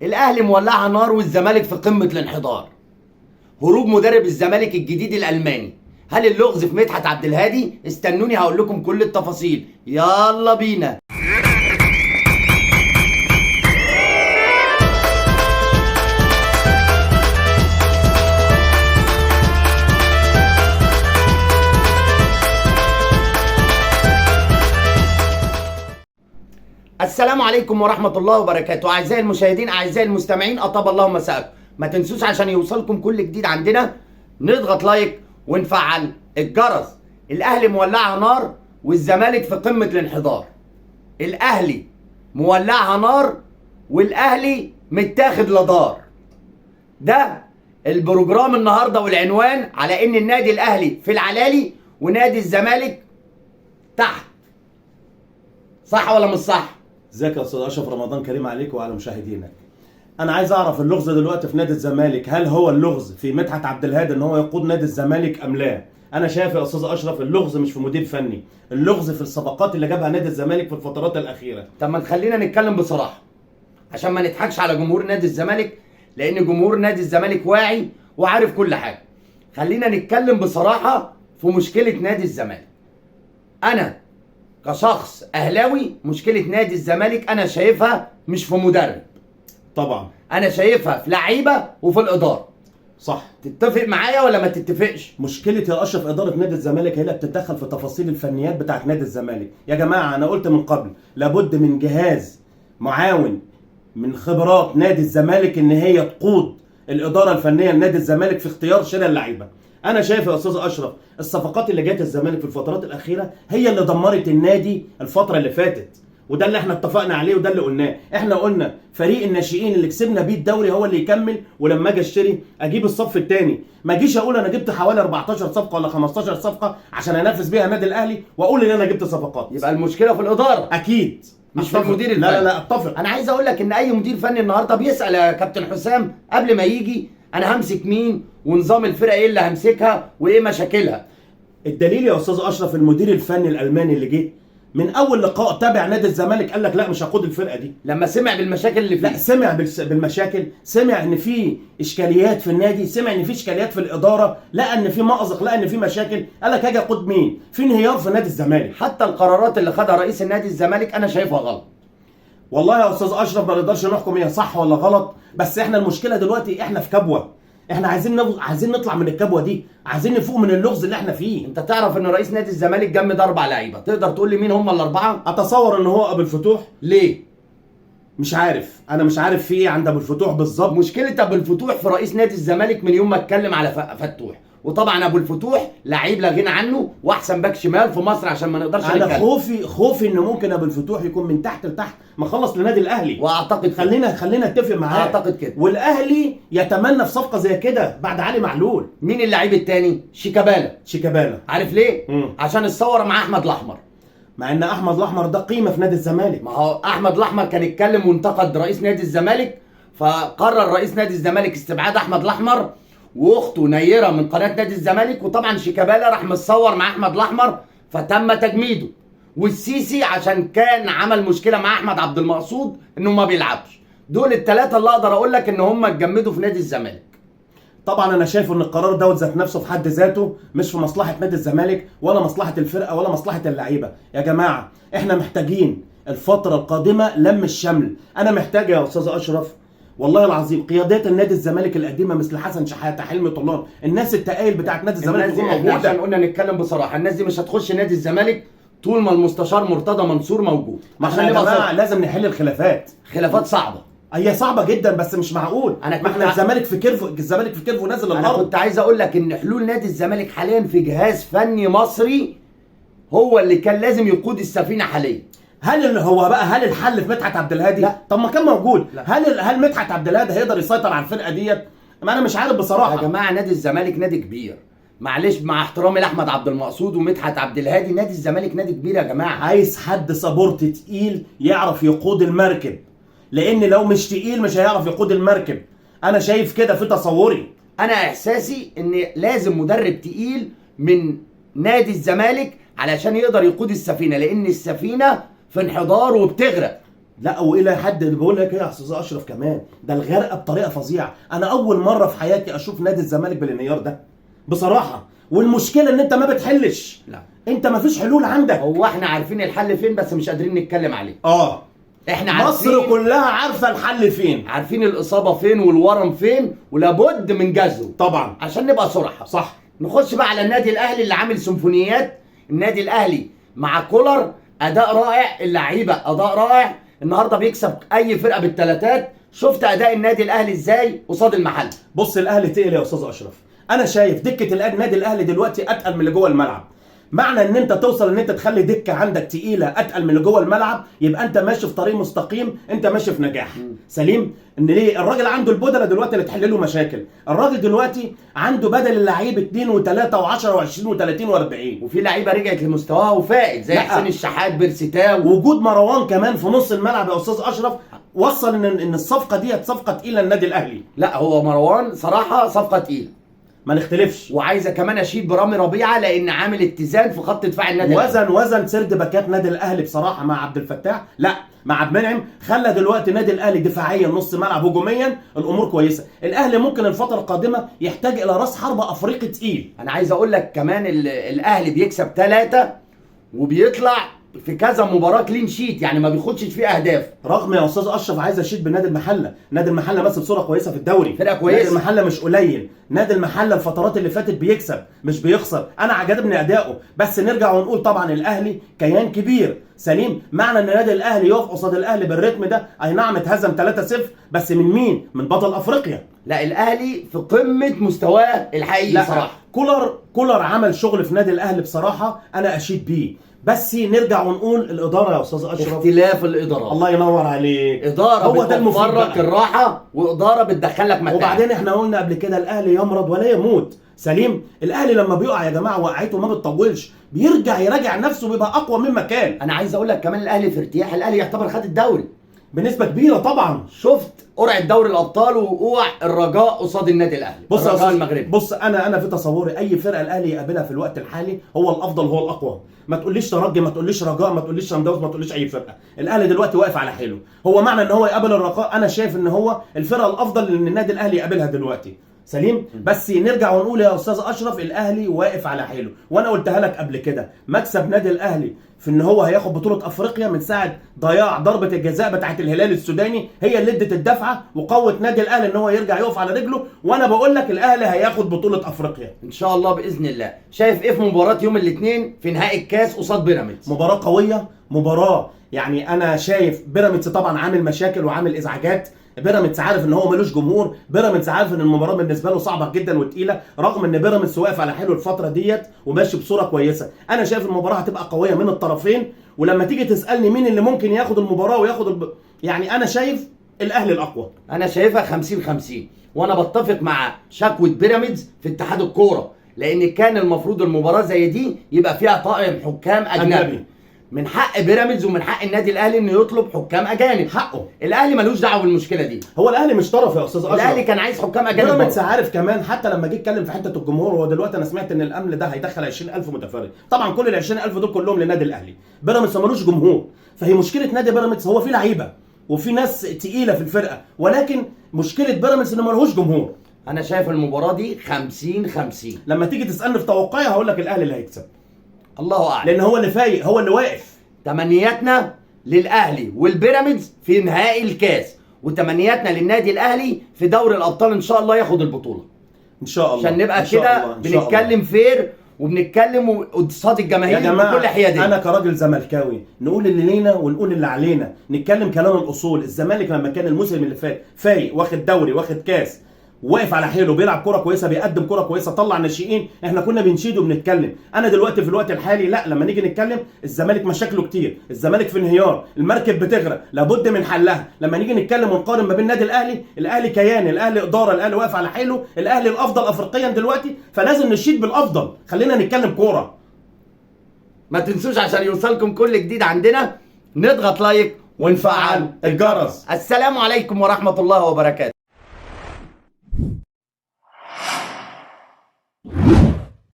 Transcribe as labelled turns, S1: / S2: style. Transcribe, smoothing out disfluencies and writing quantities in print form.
S1: الاهلي مولعها نار والزمالك في قمه الانحدار. هروب مدرب الزمالك الجديد الالماني، هل اللغز في مدحت عبد الهادي؟ استنوني هقول لكم كل التفاصيل، يلا بينا. السلام عليكم ورحمة الله وبركاته. أعزائي المشاهدين، أعزائي المستمعين، أطاب الله مساءكم. ما تنسوش عشان يوصلكم كل جديد عندنا نضغط لايك ونفعل الجرس. الأهلي مولعها نار والزمالك في قمة الانحدار. الأهلي مولعها نار والأهلي متاخد لدار. ده البروجرام النهارده والعنوان على إن النادي الأهلي في العلالي ونادي الزمالك تحت. صح ولا مش صح؟
S2: ازيك يا استاذ اشرف؟ رمضان كريم عليك وعلى مشاهدينك. انا عايز اعرف اللغز دلوقتي في نادي الزمالك، هل هو اللغز في مدحت عبد الهادي ان هو يقود نادي الزمالك ام لا؟ انا شايف يا استاذ اشرف اللغز مش في مدير فني، اللغز في الصفقات اللي جابها نادي الزمالك في الفترات الاخيره.
S1: طب ما خلينا نتكلم بصراحه عشان ما نضحكش على جمهور نادي الزمالك، لان جمهور نادي الزمالك واعي وعارف كل حاجه. خلينا نتكلم بصراحه في مشكله نادي الزمالك. انا كشخص اهلاوي مشكله نادي الزمالك انا شايفها مش في مدرب،
S2: طبعا
S1: انا شايفها في لعيبه وفي الاداره.
S2: صح.
S1: تتفق معايا ولا ما تتفقش؟
S2: مشكله يا اشرف اداره نادي الزمالك هي اللي بتتدخل في تفاصيل الفنيات بتاعت نادي الزمالك. يا جماعه انا قلت من قبل لابد من جهاز معاون من خبرات نادي الزمالك ان هي تقود الاداره الفنيه لنادي الزمالك في اختيار شراء اللعيبه. انا شايف يا استاذ اشرف الصفقات اللي جت الزمالك في الفترات الاخيره هي اللي دمرت النادي الفتره اللي فاتت، وده اللي احنا اتفقنا عليه وده اللي قلناه. احنا قلنا فريق الناشئين اللي كسبنا بيه الدوري هو اللي يكمل، ولما اجي اشتري اجيب الصف الثاني، ما اجيش اقول انا جبت حوالي 14 صفقه ولا 15 صفقه عشان انافس بيها النادي الاهلي واقول ان انا جبت صفقات.
S1: يبقى المشكله في الاداره
S2: اكيد
S1: مش في المدير الفني.
S2: لا اتفق.
S1: انا عايز اقول لك ان اي مدير فني النهارده بيسال يا كابتن حسام قبل ما يجي انا همسك مين ونظام الفرقه ايه اللي همسكها وايه مشاكلها.
S2: الدليل يا استاذ اشرف المدير الفني الالماني اللي جه من اول لقاء تابع نادي الزمالك قال لك لا مش هقود الفرقه دي.
S1: لما سمع بالمشاكل اللي فيه،
S2: لا سمع بالمشاكل، سمع ان في اشكاليات في النادي، سمع ان في اشكاليات في الاداره، لقى ان في مأزق، لقى ان في مشاكل، قال لك هاجي اقود مين؟ في انهيار في نادي الزمالك.
S1: حتى القرارات اللي خدها رئيس النادي الزمالك انا شايفها غلط.
S2: والله يا استاذ اشرف ما نقدرش نحكم هي صح ولا غلط، بس احنا المشكله دلوقتي احنا في كبوه. احنا عايزين نطلع من الكبوه دي، عايزين نفوق من اللغز اللي احنا فيه.
S1: انت تعرف ان رئيس نادي الزمالك جمد 4 لعيبه، تقدر تقول لي مين هم ال4؟
S2: اتصور ان هو ابو الفتوح.
S1: ليه؟
S2: مش عارف، انا مش عارف في ايه عند ابو الفتوح بالظبط.
S1: مشكله ابو الفتوح في رئيس نادي الزمالك من يوم ما اتكلم على فتوح، وطبعا ابو الفتوح لعيب لا غنى عنه واحسن باك شمال في مصر عشان ما نقدرش نتكلم.
S2: انا خوفي ان ممكن ابو الفتوح يكون من تحت لتحت مخلص لنادي الاهلي،
S1: واعتقد
S2: خلينا نتفق معاه.
S1: اعتقد كده،
S2: والاهلي يتمنى في صفقه زي كده بعد علي معلول.
S1: مين اللعيب الثاني؟ شيكابالا. عارف ليه؟ عشان اتصور مع احمد الاحمر،
S2: مع ان احمد الاحمر ده قيمه في نادي الزمالك.
S1: ما هو احمد الاحمر كان اتكلم وانتقد رئيس نادي الزمالك، فقرر رئيس نادي الزمالك استبعاد احمد الاحمر واخته نيره من قناه نادي الزمالك، وطبعا شيكابالا راح متصور مع احمد الاحمر فتم تجميده. والسيسي عشان كان عمل مشكله مع احمد عبد المقصود انه ما بيلعبش. دول الثلاثه اللي اقدر اقول لك ان هم اتجمدوا في نادي الزمالك.
S2: طبعا انا شايف ان القرار دوت ذات نفسه في حد ذاته مش في مصلحه نادي الزمالك ولا مصلحه الفرقه ولا مصلحه اللعيبه. يا جماعه احنا محتاجين الفتره القادمه لم الشمل. انا محتاج يا استاذ اشرف والله العظيم قيادات النادي الزمالك القديمه مثل حسن شحاته، حلمي طولان، الناس التقايل بتاعت نادي الزمالك تكون موجوده.
S1: عشان قلنا نتكلم بصراحه، الناس دي مش هتخش نادي الزمالك طول ما المستشار مرتضى منصور موجود.
S2: ما احنا يا جماعه لازم نحل الخلافات.
S1: خلافات صعبه،
S2: هي صعبه جدا بس مش معقول. ما احنا الزمالك في كيرفو نازل الارض.
S1: انا كنت عايز اقول لك ان حلول نادي الزمالك حاليا في جهاز فني مصري هو اللي كان لازم يقود السفينه حاليا.
S2: هل الحل في مدحت عبد الهادي؟
S1: لا.
S2: طب ما كان موجود.
S1: لا.
S2: هل مدحت عبد الهادي هيقدر يسيطر على الفرقه ديت؟ ما انا مش عارف بصراحه.
S1: يا جماعه نادي الزمالك نادي كبير، معلش مع احترامي لاحمد عبد المقصود ومدحت عبد الهادي، نادي الزمالك نادي كبير يا جماعه.
S2: عايز حد سبورت تقيل يعرف يقود المركب، لان لو مش تقيل مش هيعرف يقود المركب. انا شايف كده في تصوري.
S1: انا احساسي ان لازم مدرب تقيل من نادي الزمالك علشان يقدر يقود السفينه، لان السفينه في انحدار وبتغرق.
S2: لا والى حد بقول لك ايه يا استاذ اشرف كمان، ده الغرقه بطريقه فظيعه. انا اول مره في حياتي اشوف نادي الزمالك بالانهيار ده بصراحه. والمشكله ان انت ما بتحلش.
S1: لا
S2: انت ما فيش حلول عندك.
S1: هو احنا عارفين الحل فين بس مش قادرين نتكلم عليه. احنا عارفين،
S2: مصر كلها عارفه الحل فين.
S1: عارفين الاصابه فين والورم فين، ولابد من جذبه
S2: طبعا
S1: عشان نبقى صراحه.
S2: صح.
S1: نخش بقى على النادي الاهلي اللي عامل سيمفونيات. النادي الاهلي مع كولر اداء رائع، اللعيبه اداء رائع، النهارده بيكسب اي فرقه بالثلاثات. شفت اداء النادي الاهلي ازاي قصاد المحل؟
S2: بص الاهلي تقل يا استاذ اشرف. انا شايف دكه النادي الاهلي دلوقتي اتقل من اللي جوه الملعب. معنى ان انت توصل ان انت تخلي دكه عندك تقيله اتقل من اللي جوه الملعب، يبقى انت ماشي في طريق مستقيم، انت ماشي في نجاح. سليم. ان ليه الراجل عنده البودله دلوقتي اللي تحل له مشاكل. الراجل دلوقتي عنده بدل اللعيب 2 و3 و10 و20 و30 و40.
S1: وفي لعيبه رجعت لمستواها وفائت زي
S2: لا.
S1: حسين الشحات، بيرسيتاو.
S2: وجود مروان كمان في نص الملعب يا استاذ اشرف وصل ان الصفقه ديت صفقه تقيله للنادي الاهلي.
S1: لا هو مروان صراحه صفقه تقيله،
S2: ما نختلفش.
S1: وعايزه كمان اشيد برامي ربيعه لان عامل اتزان في خط دفاع النادي الأهلي.
S2: وزن سرد باكات نادي الاهلي بصراحه مع عبد الفتاح، لا مع عبد المنعم، خلى دلوقتي نادي الاهلي دفاعيا نص ملعب، هجوميا الامور كويسه. الاهلي ممكن الفتره القادمه يحتاج الى راس حربه افريقي تقيل.
S1: انا عايز اقول لك كمان الاهلي بيكسب 3 وبيطلع في كذا مباراه كلين شيت، يعني ما بياخدش فيه اهداف.
S2: رغم يا استاذ اشرف عايز اشيد بنادي المحله، نادي المحله ماشي بصوره كويسه في الدوري،
S1: فرقه كويسه.
S2: نادي المحله مش قليل، نادي المحله الفترات اللي فاتت بيكسب مش بيخسر، انا عجبني اداؤه. بس نرجع ونقول طبعا الاهلي كيان كبير. سليم. معنى ان نادي الاهلي يقف قصاد الاهلي بالريتم ده، اي نعم اتهزم 3-0 بس من مين؟ من بطل افريقيا.
S1: لا الاهلي في قمه مستواه الحقيقي.
S2: لا
S1: صراحه
S2: كولر عمل شغل في نادي الاهلي بصراحه انا اشيد بيه. بس نرجع ونقول الاداره يا استاذ اشرف،
S1: اختلاف الادارات.
S2: الله ينور عليك.
S1: اداره
S2: هو ده المفيد
S1: بتفرق
S2: بقى.
S1: الراحه، واداره بتدخلك متاعب.
S2: وبعدين احنا قلنا قبل كده الاهلي يمرض ولا يموت. سليم. الاهلي لما بيقع يا جماعه وقعته ما بتطولش، بيرجع يراجع نفسه ويبقى اقوى مما كان.
S1: انا عايز اقول لك كمان الاهلي في ارتياح، الاهلي يعتبر خد الدوري
S2: بنسبه كبيره طبعا.
S1: شفت قرعه دوري الابطال ووقوع الرجاء قصاد النادي الاهلي.
S2: بص
S1: الرجاء المغربي.
S2: بص انا في تصوري اي فرقه الاهلي يقابلها في الوقت الحالي هو الافضل هو الاقوى. ما تقوليش ترجي، ما تقوليش رجاء، ما تقوليش صن داونز، ما تقوليش اي فرقه. الاهلي دلوقتي واقف على حيله. هو معنى ان هو يقابل الرجاء انا شايف ان هو الفرقه الافضل اللي النادي الاهلي يقابلها دلوقتي. سليم. بس نرجع ونقول يا استاذ اشرف الاهلي واقف على حيله، وانا قلتها لك قبل كده، مكسب نادي الاهلي في ان هو هياخد بطوله افريقيا من ساعه ضياع ضربه الجزاء بتاعت الهلال السوداني، هي اللي ادت الدفعه وقوت نادي الاهلي ان هو يرجع يقف على رجله. وانا بقول لك الاهلي هياخد بطوله افريقيا
S1: ان شاء الله باذن الله. شايف ايه في مباراه يوم الاثنين في نهائي الكاس قصاد بيراميدز؟
S2: مباراه قويه، مباراه يعني انا شايف بيراميدز طبعا عامل مشاكل وعامل ازعاجات. بيراميدز عارف ان هو ملوش جمهور، بيراميدز عارف ان المباراه بالنسبه له صعبه جدا وتقيله، رغم ان بيراميدز واقف على حيله الفتره ديت وماشي بصوره كويسه. انا شايف المباراه هتبقى قويه من الطرفين، ولما تيجي تسالني مين اللي ممكن ياخد المباراه وياخد يعني انا شايف الاهلي الاقوى.
S1: انا شايفها 50-50، وانا بتفق مع شكوى بيراميدز في اتحاد الكوره، لان كان المفروض المباراه زي دي يبقى فيها طاقم حكام اجنبي. من حق بيراميدز ومن حق النادي الاهلي انه يطلب حكام اجانب.
S2: حقه.
S1: الاهلي ملوش دعوه بالمشكله دي.
S2: هو الاهلي مش طرف يا استاذ اشرف.
S1: الاهلي كان عايز حكام اجانب.
S2: بيراميدز عارف كمان، حتى لما جه يتكلم في حته الجمهور، هو دلوقتي انا سمعت ان الامن ده هيدخل 20,000 متفرج، طبعا كل ال 20,000 دول كلهم للنادي الاهلي. بيراميدز ملوش جمهور، فهي مشكله نادي بيراميدز هو في لعيبه وفي ناس تقيله في الفرقه، ولكن مشكله بيراميدز انه ملوش جمهور.
S1: انا شايف المباراه دي 50-50.
S2: لما تيجي تسالني في توقعي هقول لك الاهلي اللي هيكسب.
S1: الله اعلم.
S2: لان هو اللي فايق، هو اللي واقف.
S1: تمنياتنا للاهلي والبيراميدز في نهائي الكاس، وتمنياتنا للنادي الاهلي في دوري الابطال ان شاء الله ياخد البطوله.
S2: ان شاء الله.
S1: عشان نبقى كده بنتكلم فير وبنتكلم قصاد الجماهير
S2: يا جماعه
S1: بكل حياديه.
S2: انا كراجل زملكاوي نقول اللي لينا ونقول اللي علينا، نتكلم كلام الاصول. الزمالك لما كان الموسم اللي فات فايق، واخد دوري، واخد كاس، واقف على حيله، بيلعب كرة كويسه، بيقدم كرة كويسه، طلع ناشئين، احنا كنا بنشيد وبنتكلم. انا دلوقتي في الوقت الحالي لا، لما نيجي نتكلم الزمالك مشاكله كتير، الزمالك في انهيار، المركب بتغرق، لابد من حلها. لما نيجي نتكلم ونقارن ما بين النادي الاهلي، الاهلي كيان، الاهلي اداره، الاهلي واقف على حيله، الاهلي الافضل افريقيا دلوقتي، فلازم نشيد بالافضل. خلينا نتكلم كوره.
S1: ما تنسوش عشان يوصلكم كل جديد عندنا نضغط لايك ونفعل
S2: الجرس.
S1: السلام عليكم ورحمه الله وبركاته.